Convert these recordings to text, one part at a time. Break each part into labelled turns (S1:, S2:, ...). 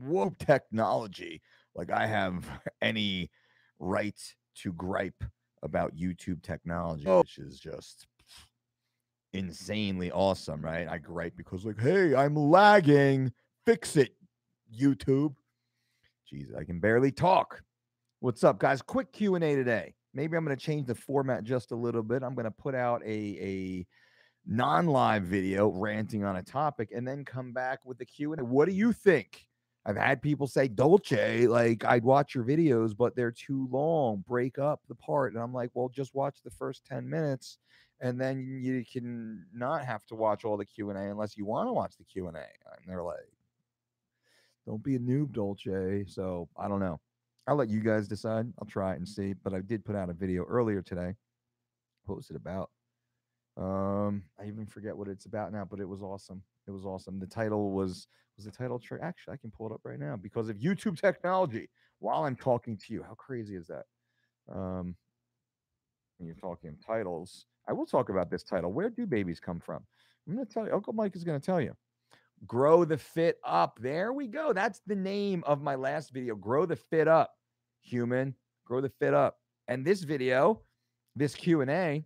S1: whoa, technology. Like I have any right to gripe about YouTube technology, which is just insanely awesome, right? I gripe because like, hey, I'm lagging. Fix it, YouTube. Jesus, I can barely talk. What's up, guys? Quick Q&A today. Maybe I'm going to change the format just a little bit. I'm going to put out a non-live video ranting on a topic and then come back with the Q&A. What do you think? I've had people say, Dolce, like I'd watch your videos, but they're too long. Break up the part. And I'm like, well, just watch the first 10 minutes and then you can not have to watch all the Q&A unless you want to watch the Q&A. And they're like, don't be a noob, Dolce. So I don't know. I'll let you guys decide. I'll try it and see. But I did put out a video earlier today. What was it about? I even forget what it's about now, but it was awesome. It was awesome. The title was the title track. Actually, I can pull it up right now because of YouTube technology while I'm talking to you. How crazy is that? Um, when you're talking titles, I will talk about this title. Where do babies come from? I'm going to tell you. Uncle Mike is going to tell you. Grow the Fit Up. There we go. That's the name of my last video. Grow the Fit Up, human. Grow the Fit Up. And this video, this Q&A,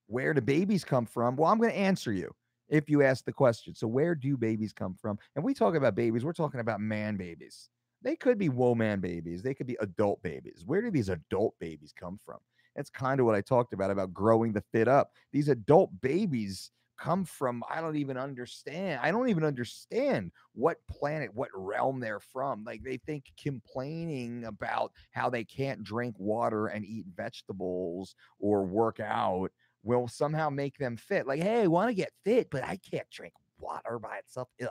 S1: where do babies come from? Well, I'm going to answer you if you ask the question. So where do babies come from? And we talk about babies, we're talking about man babies. They could be woman babies. They could be adult babies. Where do these adult babies come from? That's kind of what I talked about growing the fit up. These adult babies come from, I don't even understand. I don't even understand what planet, what realm they're from. Like they think complaining about how they can't drink water and eat vegetables or work out will somehow make them fit. Like, hey, I want to get fit, but I can't drink water by itself. Ugh,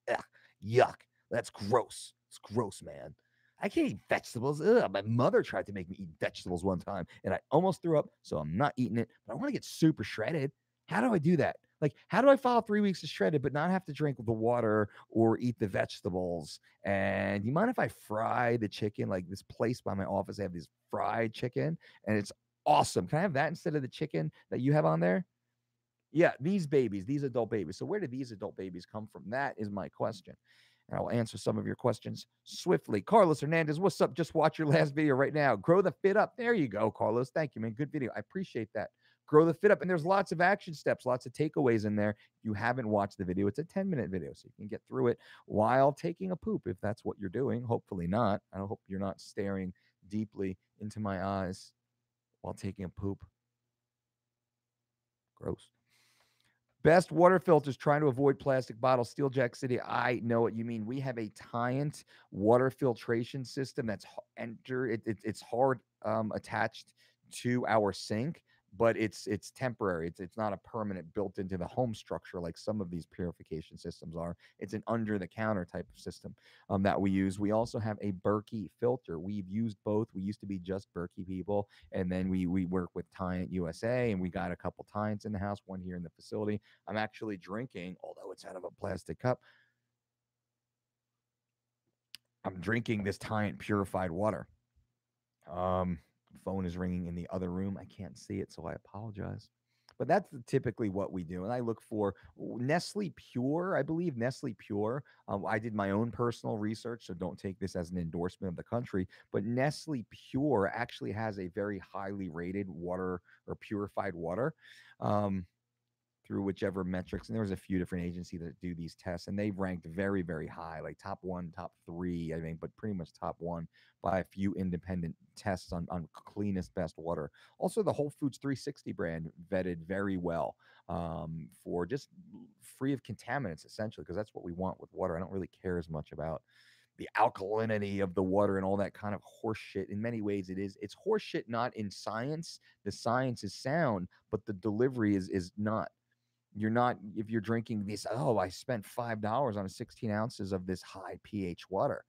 S1: ugh, yuck. That's gross. It's gross, man. I can't eat vegetables. Ugh, my mother tried to make me eat vegetables one time and I almost threw up, so I'm not eating it. But I want to get super shredded. How do I do that? Like, how do I follow 3 weeks of shredded but not have to drink the water or eat the vegetables? And you mind if I fry the chicken? Like this place by my office, they have this fried chicken and it's awesome. Can I have that instead of the chicken that you have on there? Yeah, these babies, these adult babies. So where do these adult babies come from? That is my question. And I will answer some of your questions swiftly. Carlos Hernandez, what's up? Just watch your last video right now. Grow the fit up. There you go, Carlos. Thank you, man. Good video. I appreciate that. Grow the fit up. And there's lots of action steps, lots of takeaways in there. If you haven't watched the video, it's a 10-minute video, so you can get through it while taking a poop, if that's what you're doing. Hopefully not. I hope you're not staring deeply into my eyes while taking a poop. Gross. Best water filters, trying to avoid plastic bottles. Steel Jack City, I know what you mean. We have a Tyant water filtration system that's it's hard attached to our sink, but it's temporary. It's not a permanent built into the home structure like some of these purification systems are. It's an under the counter type of system that we use. We also have a Berkey filter. We've used both. We used to be just Berkey people, and then we work with Tyant USA, and we got a couple Tyants in the house, one here in the facility. I'm actually drinking, although it's out of a plastic cup, I'm drinking this Tyant purified water. Phone is ringing in the other room. I can't see it, so I apologize. But that's typically what we do. And I look for Nestle Pure. I believe Nestle Pure. I did my own personal research, so don't take this as an endorsement of the country. But Nestle Pure actually has a very highly rated water or purified water. Through whichever metrics, and there's a few different agencies that do these tests, and they've ranked very, very high, like top one, top three, I think, but pretty much top one by a few independent tests on cleanest, best water. Also, the Whole Foods 360 brand vetted very well for just free of contaminants, essentially, because that's what we want with water. I don't really care as much about the alkalinity of the water and all that kind of horse shit. In many ways, it's horse shit, not in science. The science is sound, but the delivery is not. You're not, if you're drinking this, oh, I spent $5 on 16 ounces of this high pH water.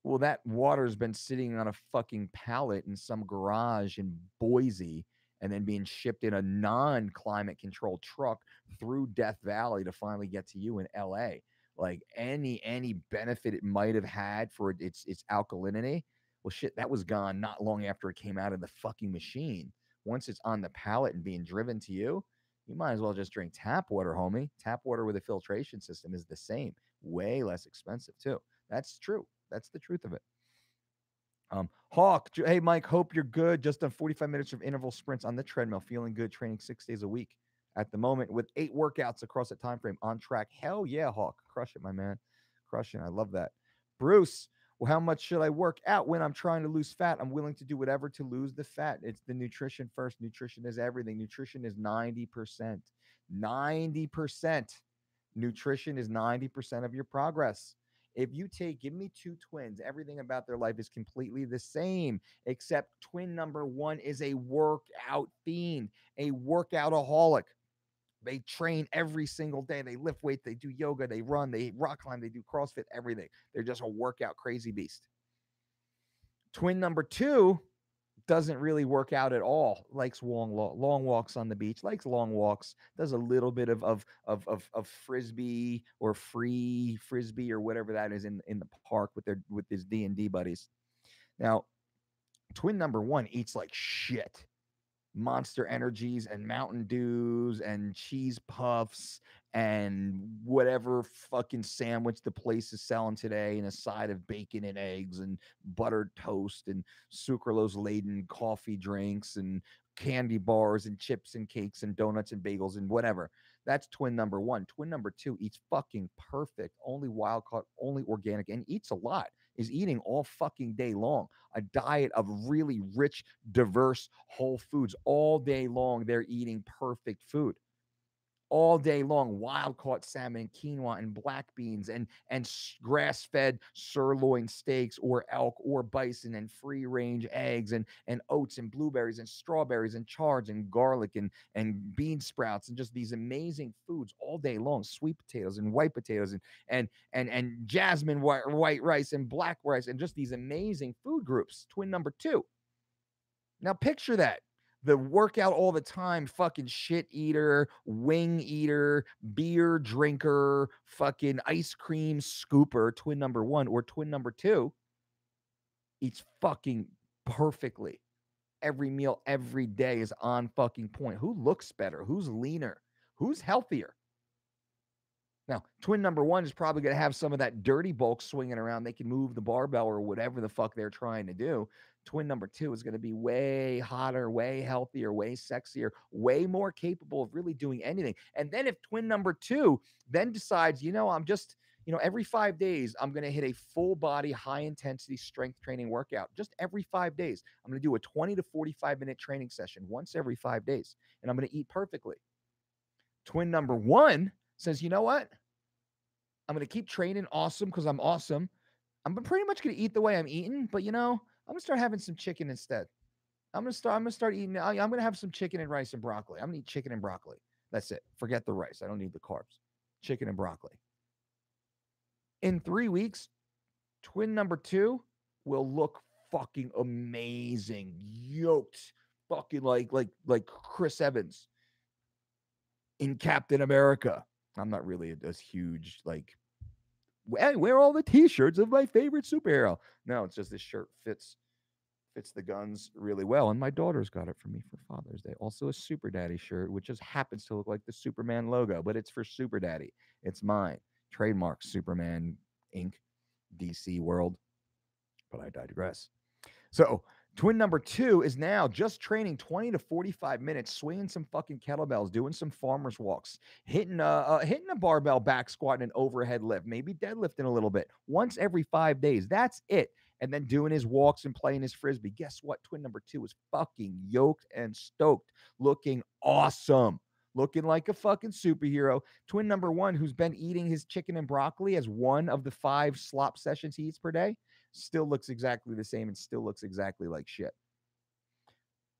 S1: Well, that water's been sitting on a fucking pallet in some garage in Boise and then being shipped in a non-climate controlled truck through Death Valley to finally get to you in LA. Like any benefit it might have had for its alkalinity, well, shit, that was gone not long after it came out of the fucking machine. Once it's on the pallet and being driven to you, you might as well just drink tap water, homie. Tap water with a filtration system is the same, way less expensive too. That's true. That's the truth of it. Hawk, hey Mike, hope you're good. Just done 45 minutes of interval sprints on the treadmill, feeling good, training 6 days a week at the moment with 8 workouts across a time frame. On track. Hell yeah, Hawk, crush it, my man, crushing. I love that. Bruce, well, how much should I work out when I'm trying to lose fat? I'm willing to do whatever to lose the fat. It's the nutrition first. Nutrition is everything. Nutrition is 90%. 90%. Nutrition is 90% of your progress. If you give me two twins, everything about their life is completely the same, except twin number one is a workout fiend, a workoutaholic. They train every single day. They lift weights, they do yoga, they run, they rock climb, they do CrossFit, everything. They're just a workout crazy beast. Twin number two doesn't really work out at all. Likes long walks on the beach. Likes long walks. Does a little bit of frisbee or free frisbee or whatever that is in the park with his D&D buddies. Now, twin number one eats like shit. Monster Energies and Mountain Dews and cheese puffs and whatever fucking sandwich the place is selling today, and a side of bacon and eggs and buttered toast and sucralose laden coffee drinks and candy bars and chips and cakes and donuts and bagels and whatever. That's twin number one. Twin number two eats fucking perfect, only wild caught, only organic, and eats a lot. Is eating all fucking day long. A diet of really rich, diverse whole foods all day long. They're eating perfect food all day long. Wild caught salmon, quinoa, and black beans, and grass fed sirloin steaks, or elk, or bison, and free range eggs, and oats, and blueberries, and strawberries, and chards, and garlic, and bean sprouts, and just these amazing foods all day long. Sweet potatoes and white potatoes, and jasmine white rice and black rice, and just these amazing food groups. Twin number two. Now picture that. The workout all the time, fucking shit eater, wing eater, beer drinker, fucking ice cream scooper, twin number one, or twin number two, eats fucking perfectly. Every meal, every day is on fucking point. Who looks better? Who's leaner? Who's healthier? Now, twin number one is probably going to have some of that dirty bulk swinging around. They can move the barbell or whatever the fuck they're trying to do. Twin number two is going to be way hotter, way healthier, way sexier, way more capable of really doing anything. And then if twin number two then decides, I'm just, every 5 days, I'm going to hit a full body, high intensity strength training workout. Just every 5 days, I'm going to do a 20 to 45 minute training session once every 5 days. And I'm going to eat perfectly. Twin number one says, you know what? I'm going to keep training awesome because I'm awesome. I'm pretty much going to eat the way I'm eating, but I'm going to start having some chicken instead. I'm going to start eating. I'm going to have some chicken and rice and broccoli. I'm going to eat chicken and broccoli. That's it. Forget the rice. I don't need the carbs. Chicken and broccoli. In 3 weeks, twin number two will look fucking amazing. Yoked. Fucking like Chris Evans in Captain America. I'm not really a huge, I wear all the t-shirts of my favorite superhero. No, it's just this shirt fits the guns really well. And my daughter's got it for me for Father's Day. Also a Super Daddy shirt, which just happens to look like the Superman logo, but it's for Super Daddy. It's mine. Trademark Superman Inc. DC World. But I digress. So twin number two is now just training 20 to 45 minutes, swinging some fucking kettlebells, doing some farmer's walks, hitting a barbell back squat and an overhead lift, maybe deadlifting a little bit once every 5 days. That's it. And then doing his walks and playing his frisbee. Guess what? Twin number two is fucking yoked and stoked, looking awesome, looking like a fucking superhero. Twin number one, who's been eating his chicken and broccoli as one of the 5 slop sessions he eats per day, still looks exactly the same and still looks exactly like shit.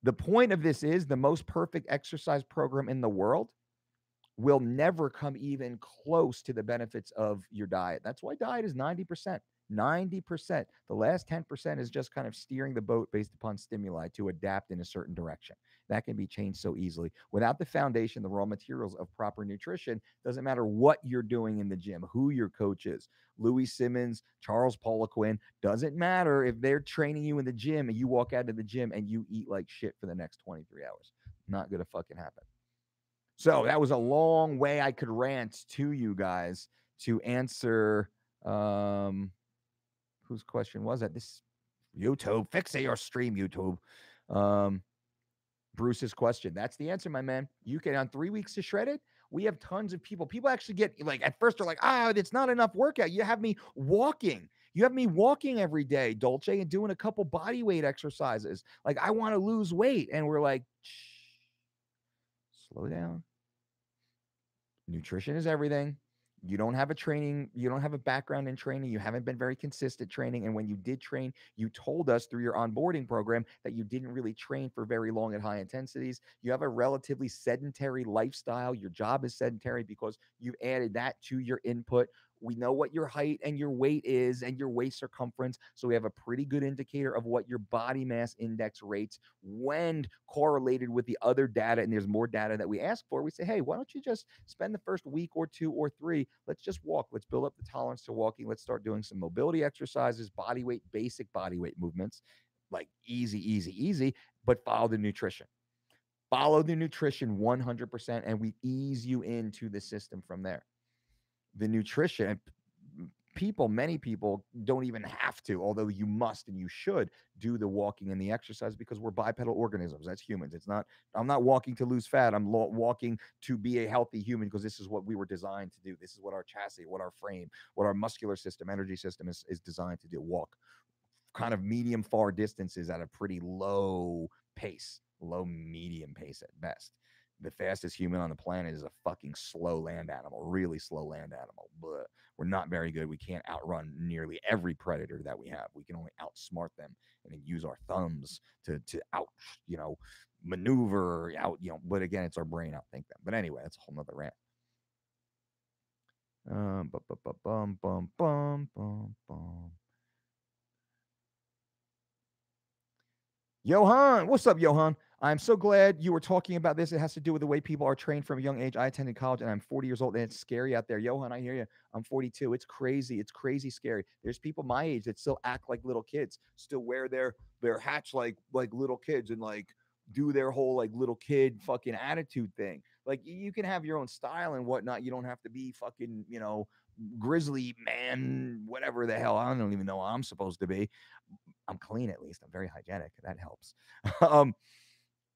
S1: The point of this is the most perfect exercise program in the world will never come even close to the benefits of your diet. That's why diet is 90%. 90%. The last 10% is just kind of steering the boat based upon stimuli to adapt in a certain direction. That can be changed so easily. Without the foundation, the raw materials of proper nutrition, doesn't matter what you're doing in the gym, who your coach is, Louis Simmons, Charles Poliquin, doesn't matter if they're training you in the gym and you walk out of the gym and you eat like shit for the next 23 hours. Not going to fucking happen. So that was a long way I could rant to you guys to answer Whose question was that? This YouTube. Fix your stream, YouTube. Um, Bruce's question. That's the answer, my man. You can, on 3 weeks to shred it. We have tons of people. People actually get like, at first they're like, it's not enough workout. You have me walking. You have me walking every day, Dolce, and doing a couple body weight exercises. Like, I want to lose weight. And we're like, shh, slow down. Nutrition is everything. You don't have a background in training. You haven't been very consistent training. And when you did train, you told us through your onboarding program that you didn't really train for very long at high intensities. You have a relatively sedentary lifestyle. Your job is sedentary because you've added that to your input. We know what your height and your weight is and your waist circumference. So we have a pretty good indicator of what your body mass index rates when correlated with the other data. And there's more data that we ask for. We say, hey, why don't you just spend the first week or 2 or 3? Let's just walk. Let's build up the tolerance to walking. Let's start doing some mobility exercises, body weight, basic body weight movements, like easy, but follow the nutrition. Follow the nutrition 100%, and we ease you into the system from there. The nutrition, many people don't even have to, although you must and you should do the walking and the exercise because we're bipedal organisms. That's humans. I'm not walking to lose fat. I'm walking to be a healthy human because this is what we were designed to do. This is what our chassis, what our frame, what our muscular system, energy system is designed to do. Walk kind of medium far distances at a pretty low medium pace at best. The fastest human on the planet is a fucking slow land animal, really slow land animal. But we're not very good. We can't outrun nearly every predator that we have. We can only outsmart them and then use our thumbs to out, maneuver out, but again, it's our brain outthink them. But anyway, that's a whole nother rant. Bum, bum, bum. Johan, what's up, Johan? I'm so glad you were talking about this. It has to do with the way people are trained from a young age. I attended college and I'm 40 years old and it's scary out there. Johan, I hear you. I'm 42. It's crazy. It's crazy scary. There's people my age that still act like little kids, still wear their hats like little kids and like do their whole like little kid fucking attitude thing. Like you can have your own style and whatnot. You don't have to be fucking, grizzly man, whatever the hell. I don't even know what I'm supposed to be. I'm clean at least. I'm very hygienic. That helps.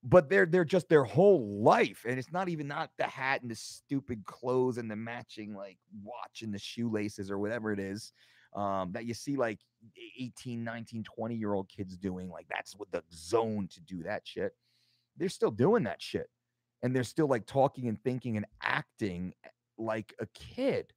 S1: But they're just their whole life, and it's not the hat and the stupid clothes and the matching like watch and the shoelaces or whatever it is that you see like 18, 19, 20-year-old kids doing. Like that's what the zone to do that shit. They're still doing that shit, and they're still like talking and thinking and acting like a kid.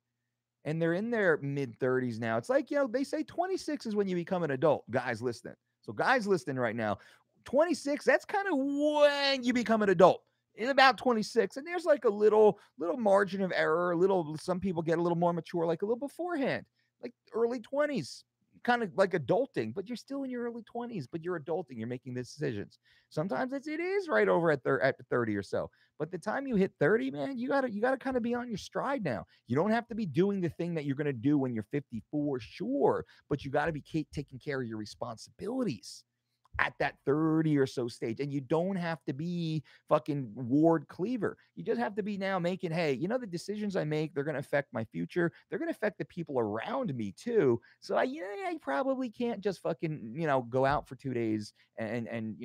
S1: And they're in their mid-30s now. It's like, they say 26 is when you become an adult. Guys listening. So guys listening right now, 26, that's kind of when you become an adult. In about 26. And there's like a little margin of error. Some people get a little more mature, like a little beforehand, like early 20s. Kind of like adulting, but you're still in your early 20s, but you're adulting. You're making the decisions. Sometimes it is right over at 30 or so. But the time you hit 30, man, you gotta kind of be on your stride now. You don't have to be doing the thing that you're gonna do when you're 54, sure, but you got to be taking care of your responsibilities at that 30 or so stage. And you don't have to be fucking Ward Cleaver. You just have to be now making, hey, the decisions I make, they're going to affect my future. They're going to affect the people around me too. So I probably can't just fucking, go out for 2 days and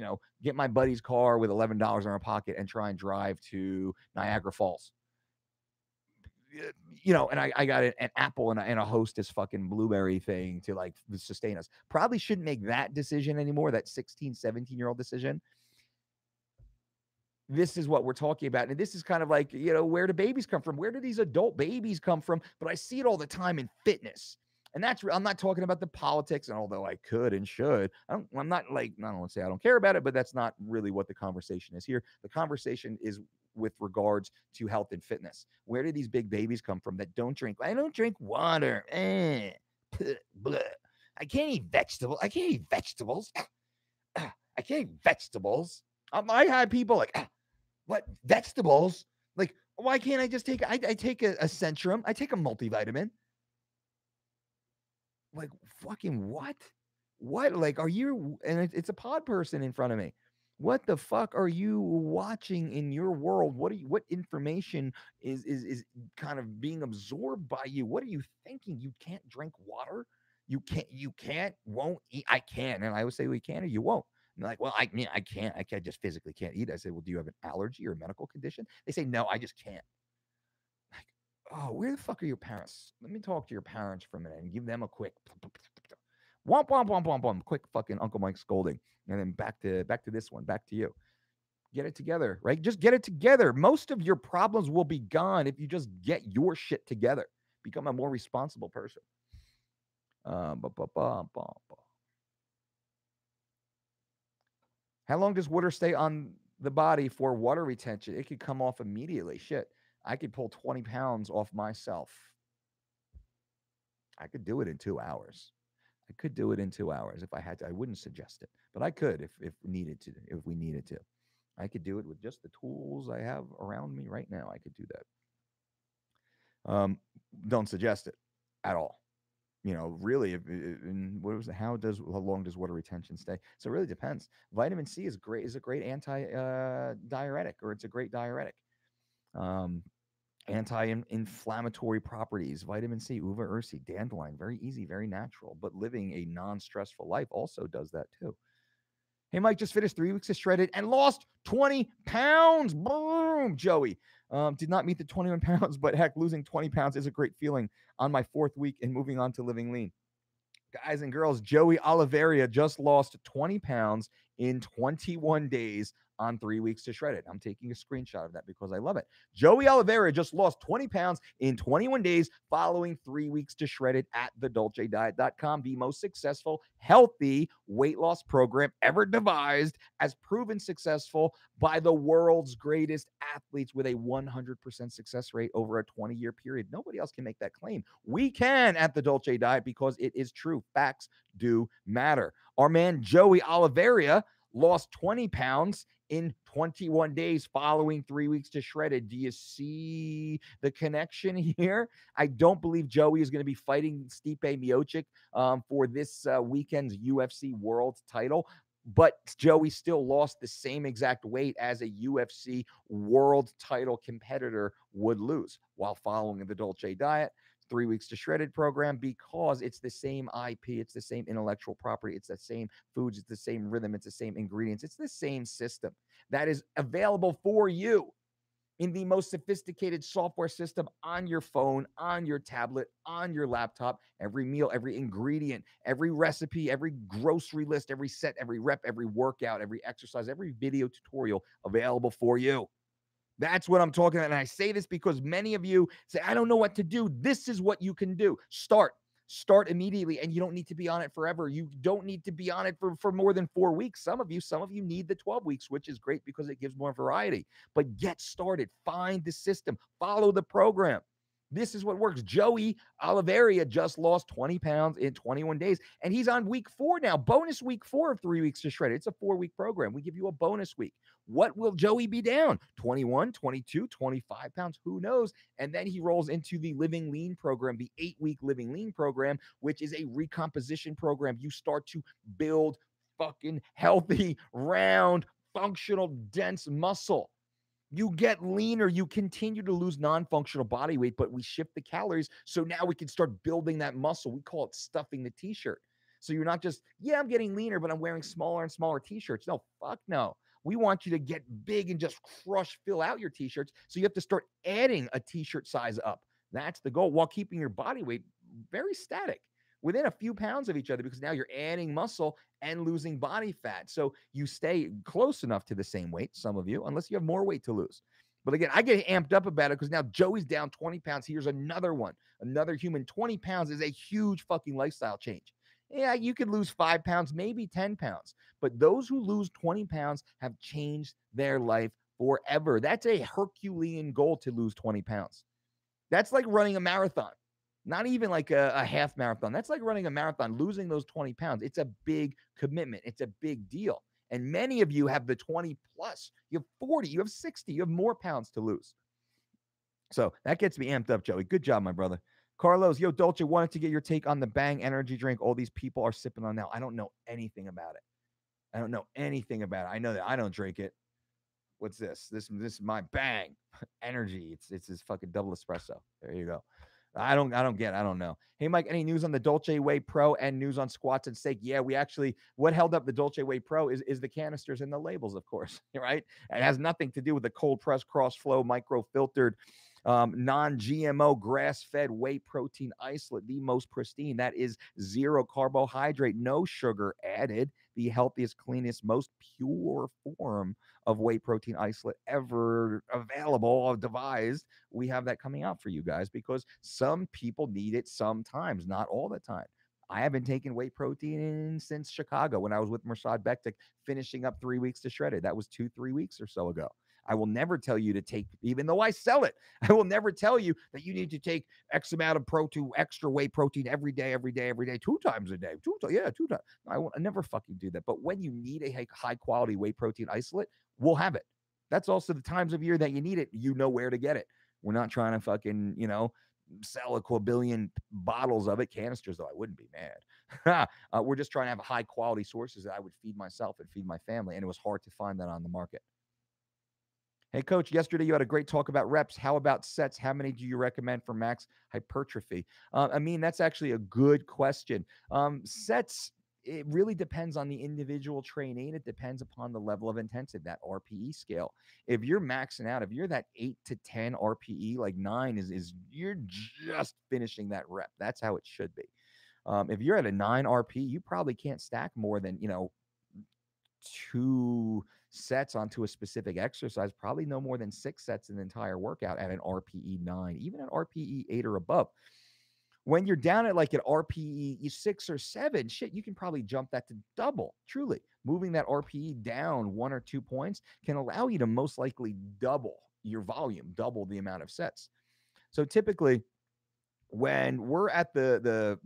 S1: get my buddy's car with $11 in our pocket and try and drive to Niagara Falls. And I got an apple and a Hostess fucking blueberry thing to like sustain us. Probably shouldn't make that decision anymore, that 16, 17-year-old decision. This is what we're talking about. And this is kind of like, where do babies come from? Where do these adult babies come from? But I see it all the time in fitness. And I'm not talking about the politics, and although I could and should, I'm not like, I don't want to say I don't care about it, but that's not really what the conversation is here. The conversation is with regards to health and fitness. Where do these big babies come from that don't drink? I don't drink water. Blah. I can't eat vegetables. I can't eat vegetables. I can't eat vegetables. I had people like, what, vegetables? Like, why can't I just take, I take a Centrum. I take a multivitamin. Like, fucking what? What? Like, are you, and it's a pod person in front of me. What the fuck are you watching in your world? What information is kind of being absorbed by you? What are you thinking? You can't drink water? won't eat. I can. And I always say, well, you can or you won't. And they're like, well, I can't. I just physically can't eat. I say, well, do you have an allergy or a medical condition? They say, no, I just can't. Like, oh, where the fuck are your parents? Let me talk to your parents for a minute and give them a quick womp womp womp womp womp, quick fucking Uncle Mike scolding, and then back to this one, back to you. Get it together, right? Just get it together. Most of your problems will be gone if you just get your shit together. Become a more responsible person. How long does water stay on the body for water retention? It could come off immediately. Shit. I could pull 20 pounds off myself. I could do it in 2 hours. I could do it in 2 hours if I had to. I wouldn't suggest it, but I could if needed to, if we needed to. I could do it with just the tools I have around me right now. I could do that. Don't suggest it at all. Really, how long does water retention stay? So it really depends. Vitamin C is a great anti diuretic, or it's a great diuretic. Anti-inflammatory properties, vitamin C, uva ursi, dandelion, very easy, very natural. But living a non-stressful life also does that too. Hey, Mike, just finished 3 weeks of shredded and lost 20 pounds. Boom, Joey. Did not meet the 21 pounds, but heck, losing 20 pounds is a great feeling on my 4th week and moving on to living lean. Guys and girls, Joey Oliveira just lost 20 pounds in 21 days on 3 weeks to shred it. I'm taking a screenshot of that because I love it. Joey Oliveira just lost 20 pounds in 21 days following 3 weeks to shred it at thedolcediet.com. The most successful, healthy weight loss program ever devised, as proven successful by the world's greatest athletes with a 100% success rate over a 20-year period. Nobody else can make that claim. We can at the Dolce Diet because it is true. Facts do matter. Our man Joey Oliveira lost 20 pounds in 21 days following 3 weeks to shredded. Do you see the connection here? I don't believe Joey is going to be fighting Stipe Miocic for this weekend's UFC World title. But Joey still lost the same exact weight as a UFC world title competitor would lose while following the Dolce Diet 3 weeks to shredded program, because it's the same IP, it's the same intellectual property, it's the same foods, it's the same rhythm, it's the same ingredients, it's the same system that is available for you in the most sophisticated software system on your phone, on your tablet, on your laptop. Every meal, every ingredient, every recipe, every grocery list, every set, every rep, every workout, every exercise, every video tutorial available for you. That's what I'm talking about. And I say this because many of you say, I don't know what to do. This is what you can do. Start immediately. And you don't need to be on it forever. You don't need to be on it for more than 4 weeks. Some of you need the 12 weeks, which is great because it gives more variety. But get started. Find the system. Follow the program. This is what works. Joey Oliveira just lost 20 pounds in 21 days, and he's on week 4 now. Bonus week 4 of 3 weeks to shred it. It's a 4-week program. We give you a bonus week. What will Joey be down? 21, 22, 25 pounds? Who knows? And then he rolls into the Living Lean program, the 8-week Living Lean program, which is a recomposition program. You start to build fucking healthy, round, functional, dense muscle. You get leaner, you continue to lose non-functional body weight, but we shift the calories. So now we can start building that muscle. We call it stuffing the t-shirt. So you're not just, I'm getting leaner, but I'm wearing smaller and smaller t-shirts. No, fuck no. We want you to get big and just fill out your t-shirts. So you have to start adding a t-shirt size up. That's the goal, while keeping your body weight very static, within a few pounds of each other, because now you're adding muscle and losing body fat. So you stay close enough to the same weight, some of you, unless you have more weight to lose. But again, I get amped up about it because now Joey's down 20 pounds. Here's another one, another human. 20 pounds is a huge fucking lifestyle change. Yeah, you could lose 5 pounds, maybe 10 pounds. But those who lose 20 pounds have changed their life forever. That's a Herculean goal, to lose 20 pounds. That's like running a marathon. Not even like a half marathon. That's like running a marathon, losing those 20 pounds. It's a big commitment. It's a big deal. And many of you have the 20 plus. You have 40, you have 60, you have more pounds to lose. So that gets me amped up, Joey. Good job, my brother. Carlos, yo, Dolce, wanted to get your take on the Bang energy drink all these people are sipping on now. I don't know anything about it. I don't know anything about it. I know that I don't drink it. What's this? This is my Bang energy. It's this fucking double espresso. There you go. I don't get it. I don't know. Hey, Mike, any news on the Dolce Whey Pro and news on squats and steak? Yeah, we actually, what held up the Dolce Whey Pro is the canisters and the labels, of course, right? It has nothing to do with the cold press, cross flow, micro filtered, non-GMO, grass-fed whey protein isolate, the most pristine. That is zero carbohydrate, no sugar added, the healthiest, cleanest, most pure form of whey protein isolate ever available or devised. We have that coming out for you guys because some people need it sometimes, not all the time. I haven't taken whey protein since Chicago when I was with Mirsad Bektik, finishing up 3 weeks to shred it. That was 2, 3 weeks or so ago. I will never tell you to take, even though I sell it, I will never tell you that you need to take X amount of protein, extra whey protein every day, every day, every day, 2 times a day. Yeah, 2 times. I never fucking do that. But when you need a high quality whey protein isolate, we'll have it. That's also the times of year that you need it. You know where to get it. We're not trying to fucking, sell a quadrillion bottles of it, canisters, though I wouldn't be mad. We're just trying to have high quality sources that I would feed myself and feed my family. And it was hard to find that on the market. Hey, coach, yesterday you had a great talk about reps. How about sets? How many do you recommend for max hypertrophy? That's actually a good question. Sets, it really depends on the individual training. It depends upon the level of intensity, that RPE scale. If you're maxing out, if you're that 8 to 10 RPE, like 9 is you're just finishing that rep. That's how it should be. If you're at a 9 RP, you probably can't stack more than, 2 sets onto a specific exercise, probably no more than 6 sets in the entire workout at an RPE 9, even an RPE 8 or above. When you're down at like an RPE 6 or 7, shit, you can probably jump that to double. Truly, moving that RPE down 1 or 2 points can allow you to most likely double your volume, double the amount of sets. So typically, when we're at the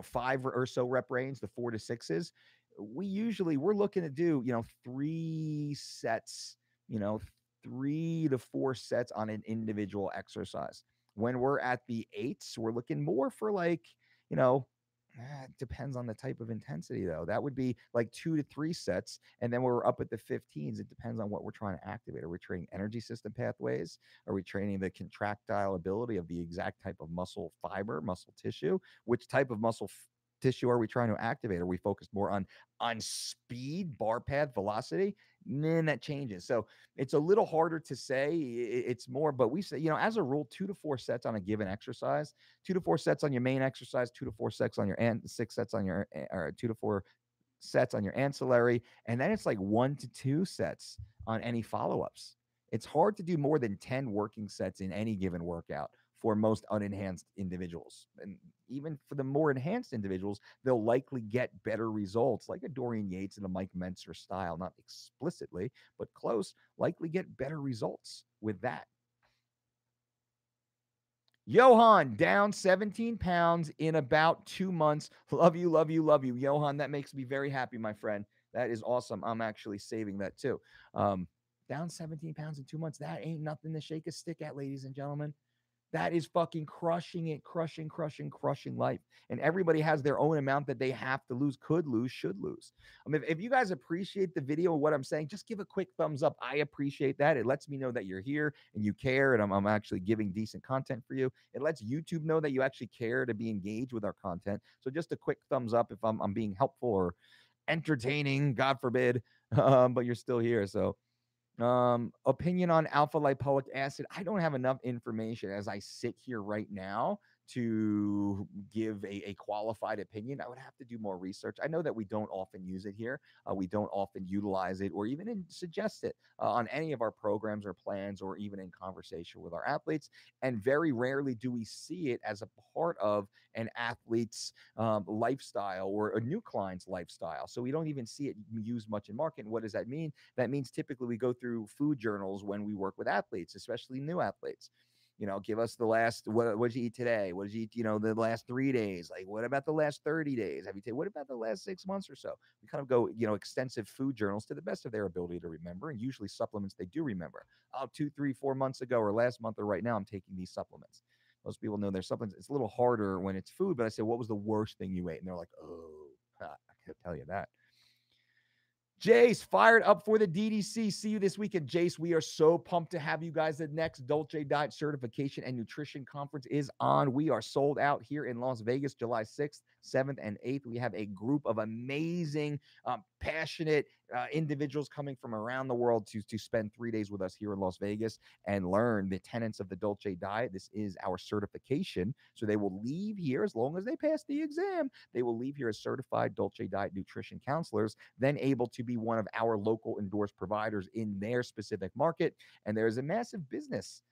S1: 5 or so rep range, the 4 to 6s, we're looking to do 3 sets, you know 3 to 4 sets on an individual exercise. When we're at the 8s, we're looking more for like, you know it depends on the type of intensity, though. That would be like 2 to 3 sets. And then we're up at the 15s. It depends on what we're trying to activate. Are we training energy system pathways? Are we training the contractile ability of the exact type of muscle fiber, muscle tissue? Which type of tissue are we trying to activate? Are we focused more on speed, bar path, velocity? Then that changes. So it's a little harder to say. It's more, but we say, as a rule, 2 to 4 sets on a given exercise, 2 to 4 sets on your main exercise, 2 to 4 sets on your 6 sets on your, or 2 to 4 sets on your ancillary, and then it's like 1 to 2 sets on any follow-ups. It's hard to do more than 10 working sets in any given workout for most unenhanced individuals. And even for the more enhanced individuals, they'll likely get better results, like a Dorian Yates and a Mike Mentzer style, not explicitly, but close, likely get better results with that. Johan, down 17 pounds in about 2 months. Love you, love you, love you. Johan, that makes me very happy, my friend. That is awesome. I'm actually saving that too. Down 17 pounds in 2 months. That ain't nothing to shake a stick at, ladies and gentlemen. That is fucking crushing it, crushing life. And everybody has their own amount that they have to lose, could lose, should lose. If you guys appreciate the video of what I'm saying, just give a quick thumbs up. I appreciate that. It lets me know that you're here and you care, and I'm actually giving decent content for you. It lets YouTube know that you actually care to be engaged with our content. So just a quick thumbs up if I'm being helpful or entertaining, God forbid, but you're still here. So opinion on alpha lipoic acid. I don't have enough information as I sit here right now to give a qualified opinion. I would have to do more research. I know that we don't often use it here. We don't often utilize it or even suggest it on any of our programs or plans or even in conversation with our athletes. And very rarely do we see it as a part of an athlete's lifestyle or a new client's lifestyle. So we don't even see it used much in marketing. What does that mean? That means typically we go through food journals when we work with athletes, especially new athletes. Give us the last, what did you eat today? What did you eat, the last 3 days? Like, what about the last 30 days? What about the last 6 months or so? We kind of go, extensive food journals to the best of their ability to remember, and usually supplements they do remember. 2, 3, 4 months ago or last month or right now, I'm taking these supplements. Most people know their supplements. It's a little harder when it's food, but I say, what was the worst thing you ate? And they're like, oh, I can't tell you that. Jace, fired up for the DDC. See you this weekend. Jace, we are so pumped to have you guys. The next Dolce Diet Certification and Nutrition Conference is on. We are sold out here in Las Vegas, July 6th, 7th, and 8th. We have a group of amazing, passionate individuals coming from around the world to spend 3 days with us here in Las Vegas and learn the tenets of the Dolce Diet. This is our certification. So they will leave here, as long as they pass the exam, they will leave here as certified Dolce Diet nutrition counselors, then able to be one of our local endorsed providers in their specific market. And there is a massive business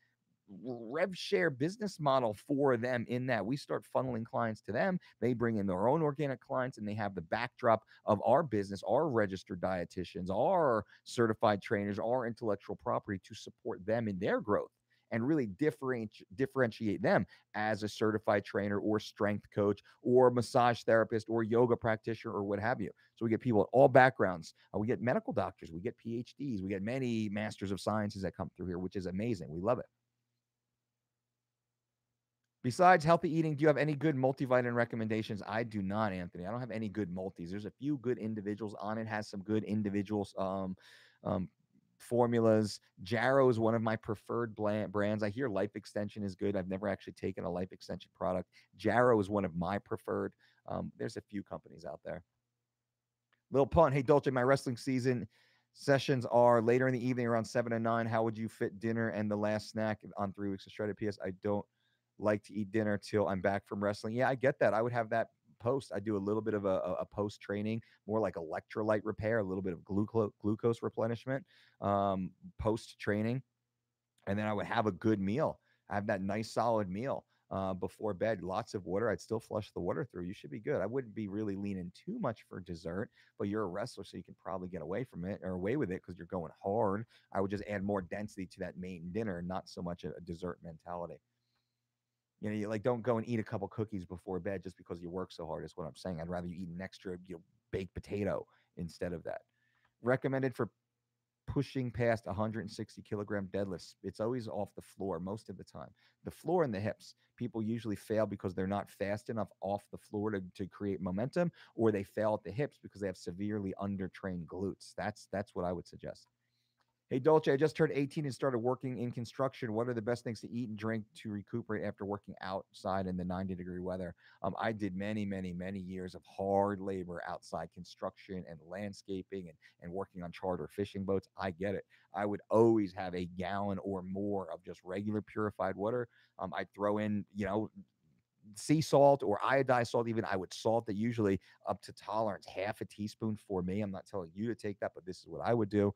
S1: rev share business model for them in that we start funneling clients to them. They bring in their own organic clients and they have the backdrop of our business, our registered dietitians, our certified trainers, our intellectual property to support them in their growth and really differentiate them as a certified trainer or strength coach or massage therapist or yoga practitioner or what have you. So we get people of all backgrounds. We get medical doctors, we get PhDs, we get many masters of sciences that come through here, which is amazing. We love it. Besides healthy eating, do you have any good multivitamin recommendations? I do not, Anthony. I don't have any good multis. There's a few good individuals on it. Has some good individuals um, formulas. Jarrow is one of my preferred brands. I hear Life Extension is good. I've never actually taken a Life Extension product. Jarrow is one of my preferred. There's a few companies out there. Little pun. Hey, Dolce, my wrestling season sessions are later in the evening around 7 and 9. How would you fit dinner and the last snack on 3 weeks of shredded? PS, I don't like to eat dinner till I'm back from wrestling. Yeah, I get that. I would have that post. I do a little bit of a post training, more like electrolyte repair, a little bit of glucose replenishment post training. And then I would have a good meal. I have that nice solid meal before bed. Lots of water. I'd still flush the water through. You should be good. I wouldn't be really leaning too much for dessert, but you're a wrestler, so you can probably get away from it or away with it because you're going hard. I would just add more density to that main dinner, not so much a dessert mentality. You know, you like don't go and eat a couple cookies before bed just because you work so hard. Is what I'm saying. I'd rather you eat an extra, baked potato instead of that. Recommended for pushing past 160 kilogram deadlifts. It's always off the floor most of the time. The floor and the hips. People usually fail because they're not fast enough off the floor to create momentum, or they fail at the hips because they have severely undertrained glutes. That's what I would suggest. Hey, Dolce, I just turned 18 and started working in construction. What are the best things to eat and drink to recuperate after working outside in the 90-degree weather? I did many, many, many years of hard labor outside construction and landscaping and working on charter fishing boats. I get it. I would always have a gallon or more of just regular purified water. I'd throw in, sea salt or iodized salt. Even I would salt it usually up to tolerance, half a teaspoon for me. I'm not telling you to take that, but this is what I would do.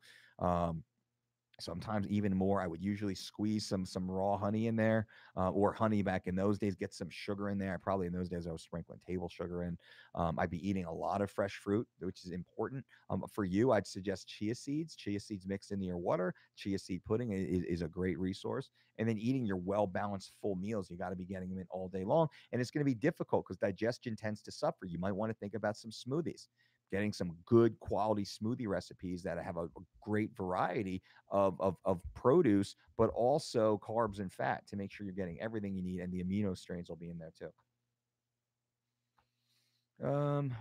S1: Sometimes even more. I would usually squeeze some raw honey in there, or honey back in those days. Get some sugar in there. Probably in those days I was sprinkling table sugar in. I'd be eating a lot of fresh fruit, which is important. For you, I'd suggest chia seeds. Chia seeds mixed into your water. Chia seed pudding is a great resource. And then eating your well balanced full meals. You got to be getting them in all day long, and it's going to be difficult because digestion tends to suffer. You might want to think about some smoothies, getting some good quality smoothie recipes that have a great variety of produce, but also carbs and fat to make sure you're getting everything you need. And the amino strains will be in there too. Um,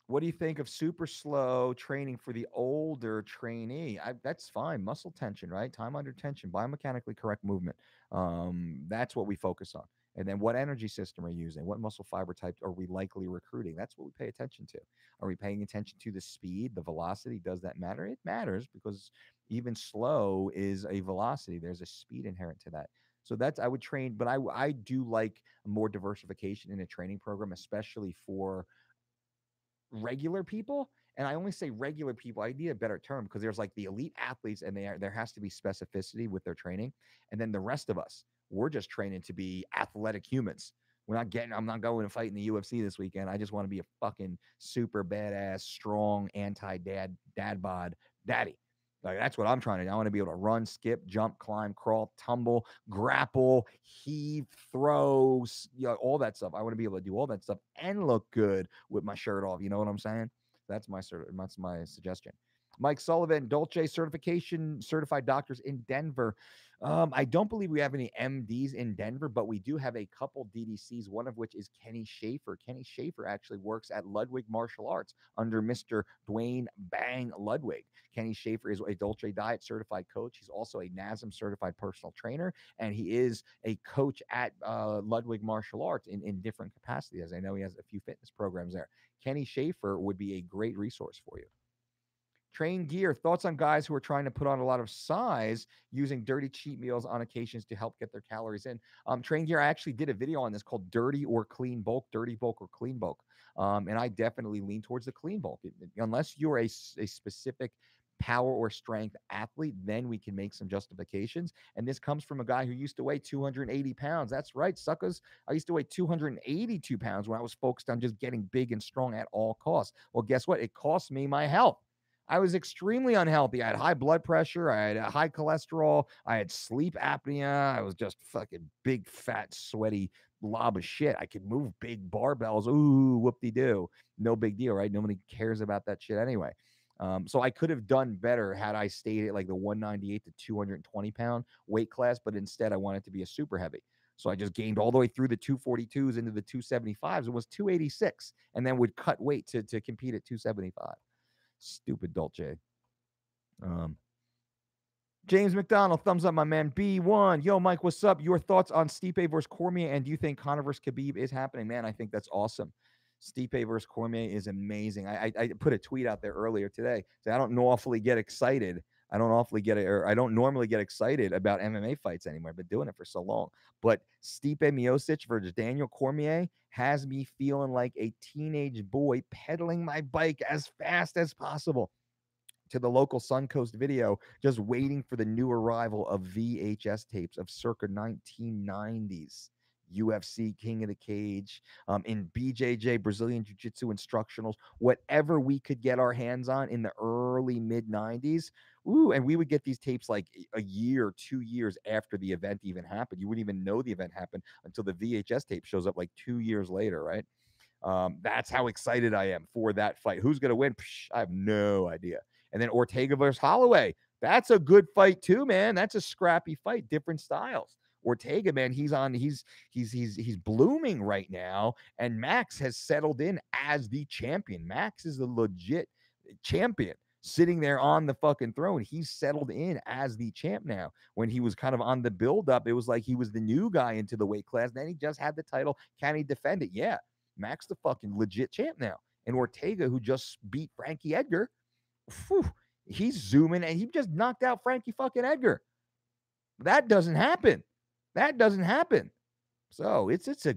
S1: what do you think of super slow training for the older trainee? That's fine. Muscle tension, right? Time under tension, biomechanically correct movement. That's what we focus on. And then what energy system are you using? What muscle fiber type are we likely recruiting? That's what we pay attention to. Are we paying attention to the speed, the velocity? Does that matter? It matters because even slow is a velocity. There's a speed inherent to that. So that's I would train, but I do like more diversification in a training program, especially for regular people. And I only say regular people, I need a better term because there's like the elite athletes and there has to be specificity with their training. And then the rest of us, we're just training to be athletic humans. I'm not going to fight in the UFC this weekend. I just want to be a fucking super badass, strong, dad bod daddy. Like that's what I'm trying to do. I want to be able to run, skip, jump, climb, crawl, tumble, grapple, heave, throw, all that stuff. I want to be able to do all that stuff and look good with my shirt off. You know what I'm saying? That's my suggestion. Mike Sullivan, Dolce certification, certified doctors in Denver. I don't believe we have any MDs in Denver, but we do have a couple DDCs, one of which is Kenny Schaefer. Kenny Schaefer actually works at Ludwig Martial Arts under Mr. Dwayne Bang Ludwig. Kenny Schaefer is a Dolce Diet certified coach. He's also a NASM certified personal trainer, and he is a coach at Ludwig Martial Arts in different capacities. As I know, he has a few fitness programs there. Kenny Schaefer would be a great resource for you. Train Gear, thoughts on guys who are trying to put on a lot of size using dirty cheat meals on occasions to help get their calories in. Train Gear, I actually did a video on this called Dirty or Clean Bulk, Dirty Bulk or Clean Bulk. And I definitely lean towards the clean bulk. Unless you're a specific power or strength athlete, then we can make some justifications. And this comes from a guy who used to weigh 280 pounds. That's right, suckers. I used to weigh 282 pounds when I was focused on just getting big and strong at all costs. Well, guess what? It cost me my health. I was extremely unhealthy. I had high blood pressure. I had high cholesterol. I had sleep apnea. I was just fucking big, fat, sweaty blob of shit. I could move big barbells. Ooh, whoop-de-doo. No big deal, right? Nobody cares about that shit anyway. So I could have done better had I stayed at like the 198 to 220 pound weight class, but instead I wanted to be a super heavy. So I just gained all the way through the 242s into the 275s. It was 286, and then would cut weight to compete at 275. Stupid Dolce. Um, James McDonald, thumbs up, my man. B1, yo, Mike, what's up? Your thoughts on Stipe versus Cormier, and do you think Conor versus Khabib is happening? Man, I think that's awesome. Stipe versus Cormier is amazing. I put a tweet out there earlier today. So I don't awfully get excited. I don't normally get excited about MMA fights anymore. I've been doing it for so long. But Stipe Miocic versus Daniel Cormier has me feeling like a teenage boy pedaling my bike as fast as possible to the local Suncoast Video, just waiting for the new arrival of VHS tapes of circa 1990s. UFC King of the Cage, in BJJ Brazilian Jiu Jitsu instructionals, whatever we could get our hands on in the early mid 90s. Ooh, and we would get these tapes like a year, 2 years after the event even happened. You wouldn't even know the event happened until the VHS tape shows up like 2 years later, right? That's how excited I am for that fight. Who's going to win? Psh, I have no idea. And then Ortega versus Holloway. That's a good fight too, man. That's a scrappy fight, different styles. Ortega, man, he's blooming right now, and Max has settled in as the champion. Max is the legit champion, sitting there on the fucking throne. He's settled in as the champ now. When he was kind of on the build up, it was like he was the new guy into the weight class. Then he just had the title. Can he defend it? Yeah. Max the fucking legit champ now. And Ortega, who just beat Frankie Edgar, whew, he's zooming, and he just knocked out Frankie fucking Edgar. That doesn't happen. That doesn't happen. So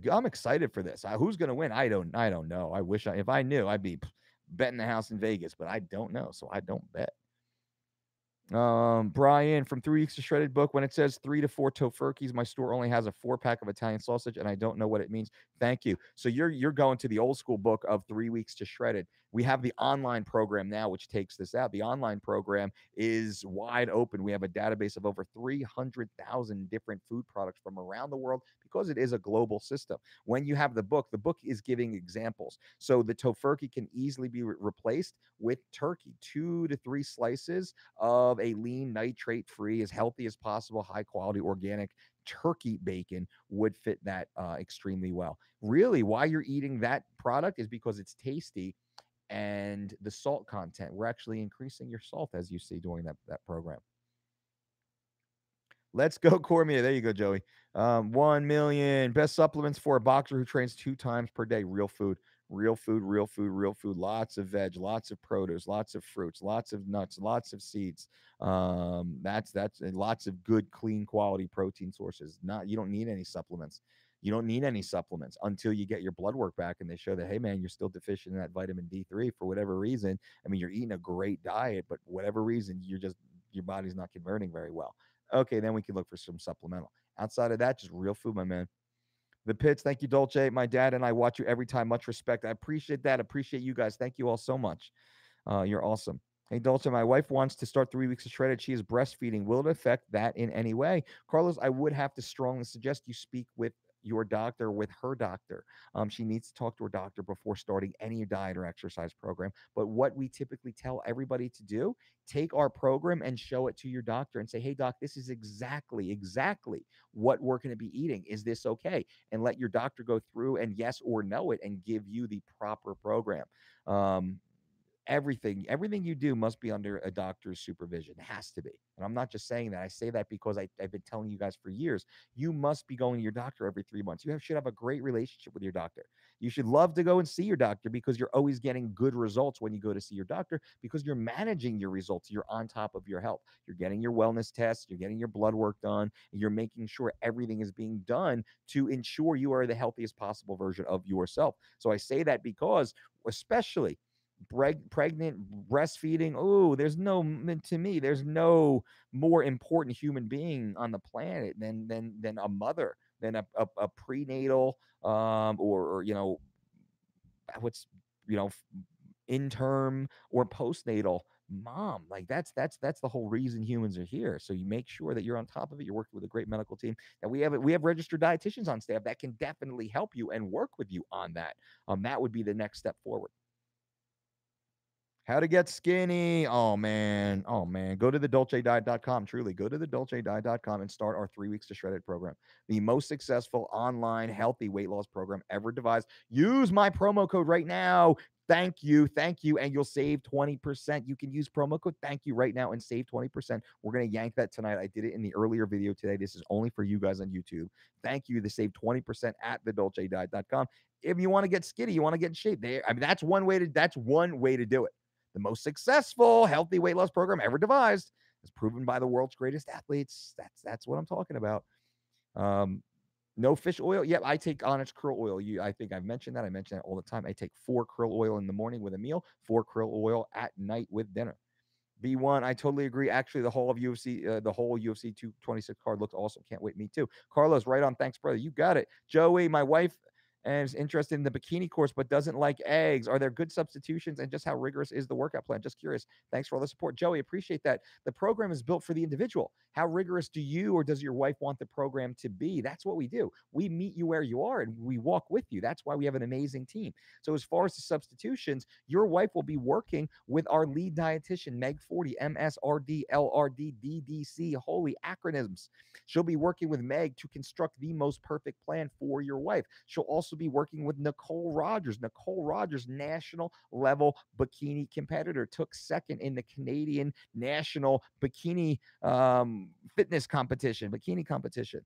S1: I'm excited for this. Who's gonna win? I don't know. I wish if I knew, I'd be betting the house in Vegas, but I don't know, so I don't bet. Brian from 3 Weeks to Shredded book. When it says 3 to 4 tofurkeys, my store only has a 4-pack of Italian sausage, and I don't know what it means. Thank you. So you're going to the old school book of 3 Weeks to Shredded. We have the online program now, which takes this out. The online program is wide open. We have a database of over 300,000 different food products from around the world because it is a global system. When you have the book is giving examples. So the tofurkey can easily be replaced with turkey, 2 to 3 slices of a lean, nitrate-free, as healthy as possible, high-quality organic turkey bacon would fit that extremely well. Really, why you're eating that product is because it's tasty, and the salt content. We're actually increasing your salt, as you see, during that program. Let's go, Cormier. There you go, Joey. 1 million. Best supplements for a boxer who trains 2 times per day. Real food. Real food, real food, real food. Lots of veg, lots of produce, lots of fruits, lots of nuts, lots of seeds. That's and lots of good, clean, quality protein sources. You don't need any supplements. You don't need any supplements until you get your blood work back and they show that, hey, man, you're still deficient in that vitamin D3 for whatever reason. I mean, you're eating a great diet, but whatever reason, your body's not converting very well. Okay, then we can look for some supplemental. Outside of that, just real food, my man. The Pits, thank you, Dolce. My dad and I watch you every time. Much respect. I appreciate that. Appreciate you guys. Thank you all so much. You're awesome. Hey, Dolce, my wife wants to start 3 weeks of shredded. She is breastfeeding. Will it affect that in any way? Carlos, I would have to strongly suggest you speak with your doctor with her doctor. She needs to talk to her doctor before starting any diet or exercise program. But what we typically tell everybody to do, take our program and show it to your doctor and say, hey, doc, this is exactly what we're going to be eating. Is this okay? And let your doctor go through and yes or no it and give you the proper program. Um, everything you do must be under a doctor's supervision. It has to be. And I'm not just saying that. I say that because I've been telling you guys for years. You must be going to your doctor every 3 months. Should have a great relationship with your doctor. You should love to go and see your doctor because you're always getting good results when you go to see your doctor because you're managing your results. You're on top of your health. You're getting your wellness tests. You're getting your blood work done. And you're making sure everything is being done to ensure you are the healthiest possible version of yourself. So I say that because, especially pregnant, breastfeeding. Oh, to me, there's no more important human being on the planet than a mother, than a prenatal, or what's interim or postnatal mom. Like that's the whole reason humans are here. So you make sure that you're on top of it. You're working with a great medical team, and we have registered dietitians on staff that can definitely help you and work with you on that. That would be the next step forward. How to get skinny. Oh man. Oh man. Go to the dolcediet.com. Truly, go to the dolcediet.com and start our 3 weeks to shred it program. The most successful online healthy weight loss program ever devised. Use my promo code right now. Thank you. Thank you. And you'll save 20%. You can use promo code thank you right now and save 20%. We're going to yank that tonight. I did it in the earlier video today. This is only for you guys on YouTube. Thank you to save 20% at the dolcediet.com. If you want to get skinny, you want to get in shape. There, I mean, that's one way to do it. The most successful healthy weight loss program ever devised, is proven by the world's greatest athletes. That's what I'm talking about. No fish oil. Yep, I take Onyx krill oil. I think I've mentioned that. I mention that all the time. I take 4 krill oil in the morning with a meal, 4 krill oil at night with dinner. B1, I totally agree. Actually, the whole UFC 226 card looks awesome. Can't wait. Me too. Carlos, right on. Thanks, brother. You got it. Joey, my wife, and is interested in the bikini course but doesn't like eggs. Are there good substitutions, and just how rigorous is the workout plan? Just curious. Thanks for all the support, Joey. Appreciate that. The program is built for the individual. How rigorous do you or does your wife want the program to be? That's what we do. We meet you where you are and we walk with you. That's why we have an amazing team. So as far as the substitutions, your wife will be working with our lead dietitian, Meg 40, MSRD, LRD, DDC, holy acronyms. She'll be working with Meg to construct the most perfect plan for your wife. She'll also be working with Nicole Rogers. Nicole Rogers, national level bikini competitor, took second in the Canadian national bikini fitness competition, bikini competition.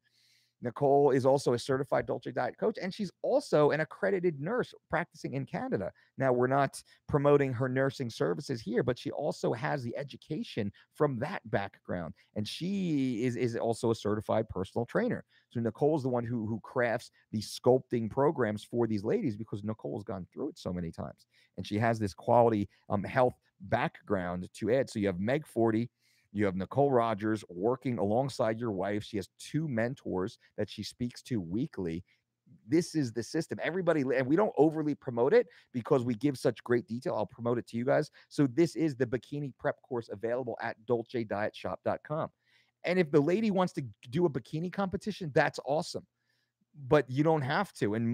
S1: Nicole is also a certified Dolce Diet coach, and she's also an accredited nurse practicing in Canada. Now, we're not promoting her nursing services here, but she also has the education from that background, and she is also a certified personal trainer. So Nicole is the one who crafts the sculpting programs for these ladies because Nicole's gone through it so many times, and she has this quality health background to add. So you have Meg 40. You have Nicole Rogers working alongside your wife. She has 2 mentors that she speaks to weekly. This is the system. Everybody, and we don't overly promote it because we give such great detail. I'll promote it to you guys. So this is the bikini prep course available at dolcedietshop.com. And if the lady wants to do a bikini competition, that's awesome. But you don't have to. And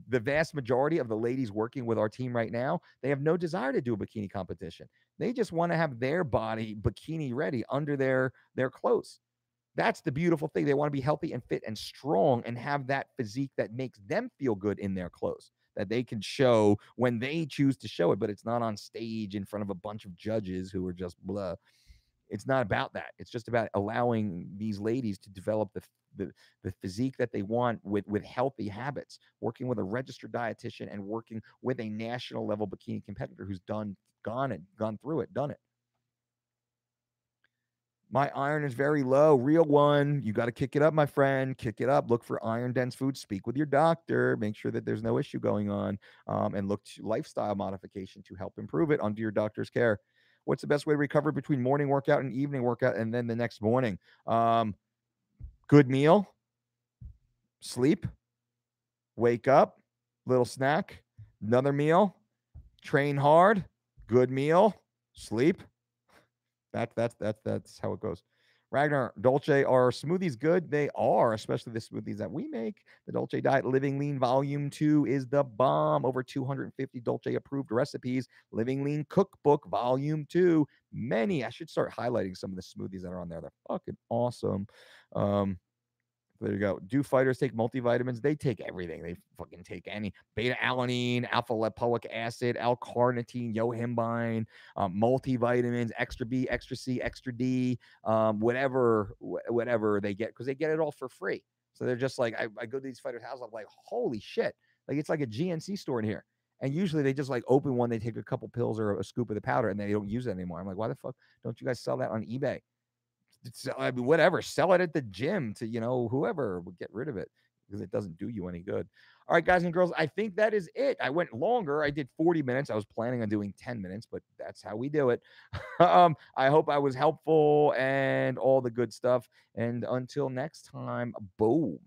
S1: the vast majority of the ladies working with our team right now, they have no desire to do a bikini competition. They just want to have their body bikini ready under their clothes. That's the beautiful thing. They want to be healthy and fit and strong and have that physique that makes them feel good in their clothes, that they can show when they choose to show it, but it's not on stage in front of a bunch of judges who are just blah. It's not about that. It's just about allowing these ladies to develop the physique that they want with healthy habits, working with a registered dietitian and working with a national level bikini competitor who's gone through it, done it. My iron is very low. Real one. You got to kick it up, my friend. Kick it up. Look for iron dense foods. Speak with your doctor. Make sure that there's no issue going on, and look to lifestyle modification to help improve it under your doctor's care. What's the best way to recover between morning workout and evening workout and then the next morning? Good meal, sleep, wake up, little snack, another meal, train hard, good meal, sleep. That's how it goes. Ragnar, Dolce, are smoothies good? They are, especially the smoothies that we make. The Dolce Diet Living Lean Volume 2 is the bomb. Over 250 Dolce approved recipes. Living Lean Cookbook Volume 2. Many. I should start highlighting some of the smoothies that are on there. They're fucking awesome. Um, there you go. Do fighters take multivitamins? They take everything. They fucking take any beta alanine, alpha lipoic acid, L-carnitine, yohimbine, multivitamins, extra B, extra C, extra D, whatever they get, because they get it all for free. So they're just like, I go to these fighters' houses, I'm like, holy shit. Like, it's like a GNC store in here. And usually they just like open one, they take a couple pills or a scoop of the powder, and they don't use it anymore. I'm like, why the fuck don't you guys sell that on eBay? I mean, whatever, sell it at the gym to, whoever would get rid of it, because it doesn't do you any good. All right, guys and girls, I think that is it. I went longer. I did 40 minutes. I was planning on doing 10 minutes, but that's how we do it. I hope I was helpful and all the good stuff. And until next time, boom.